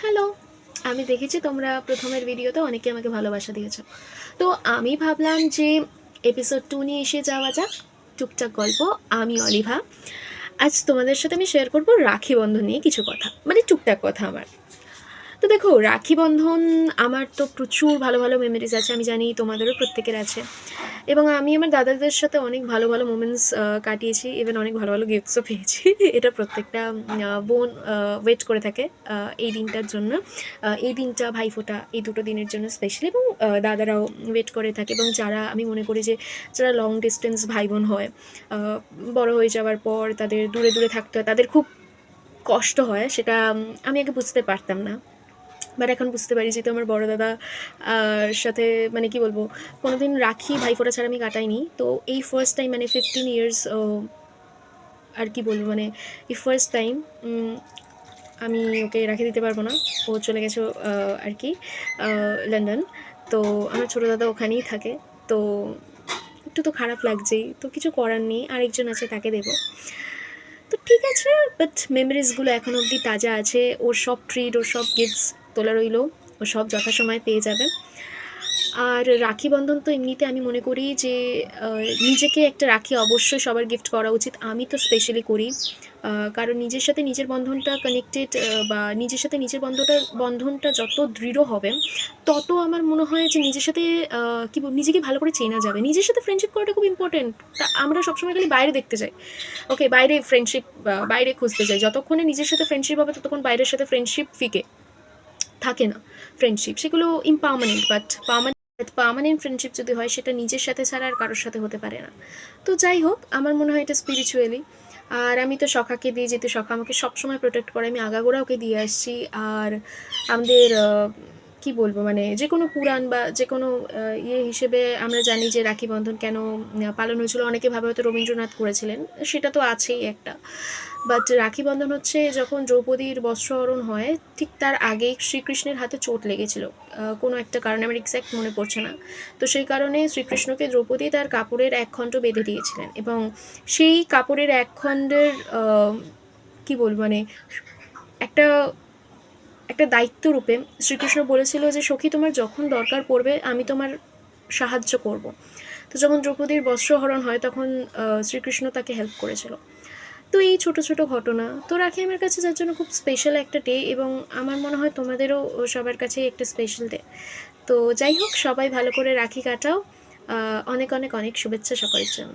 Hello, আমি দেখেছি তোমরা প্রথমের ভিডিওতে অনেকে আমাকে ভালোবাসা দিয়েছো। তো আমি ভাবলাম যে এপিসোড 2 নিয়ে এসে যাওয়া যাক, টুকটাক গল্প। আমি অলিভা। আজ তোমাদের সাথে আমি শেয়ার করব রাখি বন্ধন নিয়ে কিছু কথা, মানে টুকটাক কথা আমার। তো দেখো, রাখি বন্ধন আমার তো প্রচুর ভালো ভালো মেমোরিজ আছে, আমি জানি তোমাদেরও প্রত্যেকের আছে। এবং আমি আমার দাদাদের সাথে অনেক ভালো ভালো মোমেন্টস কাটিয়েছি, ইভেন অনেক ভালো ভালো গিফটসও পেয়েছি। এটা প্রত্যেকটা বোন ওয়েট করে থাকে এই দিনটার জন্য। এই দিনটা, ভাইফোঁটা, এই দুটো দিনের জন্য স্পেশালি। এবং দাদারাও ওয়েট করে থাকে। এবং যারা, আমি মনে করি যে যারা লং ডিস্টেন্স ভাই বোন হয়, বড় হয়ে যাওয়ার পর তাদের দূরে দূরে থাকতে হয়, তাদের খুব কষ্ট হয়। সেটা আমি আগে বুঝতে পারতাম না, বাট এখন বুঝতে পারি। যেহেতু আমার বড় দাদা সাথে, মানে কি বলবো, কোনোদিন রাখি ভাইফোঁটা ছাড়া আমি কাটাইনি। তো এই ফার্স্ট টাইম, মানে 15 ইয়ার্স, আর কি বলবো, মানে এই ফার্স্ট টাইম আমি ওকে রাখি দিতে পারবো না। ও চলে গেছে আর কি লন্ডন। তো আমার ছোটো দাদা ওখানেই থাকে। তো একটু তো খারাপ লাগছেই, তো কিছু করার নেই, আরেকজন আছে, তাকে দেবো। তো ঠিক আছে, বাট মেমোরিজগুলো এখন অবধি তাজা আছে। ওর সব ট্রিট, ওর সব গিফটস তোলা রইল, ও সব যথাসময়ে পেয়ে যাবে। আর রাখি বন্ধন তো এমনিতে আমি মনে করি যে নিজেকে একটা রাখি অবশ্যই সবার গিফট করা উচিত। আমি তো স্পেশালি করি, কারণ নিজের সাথে নিজের বন্ধনটা কানেক্টেড, বা নিজের সাথে নিজের বন্ধনটা যত দৃঢ় হবে, তত আমার মনে হয় যে নিজের সাথে কী বল, নিজেকে ভালো করে চেনা যাবে। নিজের সাথে ফ্রেন্ডশিপ করাটা খুব ইম্পর্টেন্ট। তা আমরা সবসময় খালি বাইরে দেখতে চাই, ওকে, বাইরে ফ্রেন্ডশিপ, বাইরে খুঁজতে চাই। যতক্ষণে নিজের সাথে ফ্রেন্ডশিপ হবে, ততক্ষণ বাইরের সাথে ফ্রেন্ডশিপ ফিকে থাকে না। ফ্রেন্ডশিপ সেগুলো ইম্পারমানেন্ট, বাট পার্মানেন্ট ফ্রেন্ডশিপ যদি হয়, সেটা নিজের সাথে ছাড়া আর কারোর সাথে হতে পারে না। তো যাই হোক, আমার মনে হয় এটা স্পিরিচুয়ালি। আর আমি তো সখাকে দিই, যেহেতু সখা আমাকে সবসময় প্রোটেক্ট করে, আমি আগাগোড়া ওকে দিয়ে আসছি। আর আমাদের কি বলবো, মানে যে কোনো পুরাণ বা যে কোনো ইয়ে হিসেবে আমরা জানি যে রাখি বন্ধন কেন পালন হয়েছিল। অনেকে ভাবে হয়তো রবীন্দ্রনাথ করেছিলেন, সেটা তো আছেই একটা। বাট রাখি বন্ধন হচ্ছে যখন দ্রৌপদীর বস্ত্রহরণ হয়, ঠিক তার আগেই শ্রীকৃষ্ণের হাতে চোট লেগেছিল কোনো একটা কারণে, আমার এক্স্যাক্ট মনে পড়ছে না। তো সেই কারণে শ্রীকৃষ্ণকে দ্রৌপদী তার কাপড়ের এক খণ্ড বেঁধে দিয়েছিলেন। এবং সেই কাপড়ের এক খণ্ডের কী বলবো, মানে একটা একটা দায়িত্ব রূপে শ্রীকৃষ্ণ বলেছিল যে, সখী, তোমার যখন দরকার পড়বে আমি তোমার সাহায্য করব। তো যখন দ্রৌপদীর বস্ত্রহরণ হয়, তখন শ্রীকৃষ্ণ তাকে হেল্প করেছিল। তো এই ছোটো ছোটো ঘটনা তো রাখি আমার কাছে যার জন্য খুব স্পেশাল একটা ডে, এবং আমার মনে হয় তোমাদেরও সবার কাছেই একটা স্পেশাল ডে। তো যাই হোক, সবাই ভালো করে রাখি কাটাও। অনেক অনেক অনেক শুভেচ্ছা সকলের জন্য।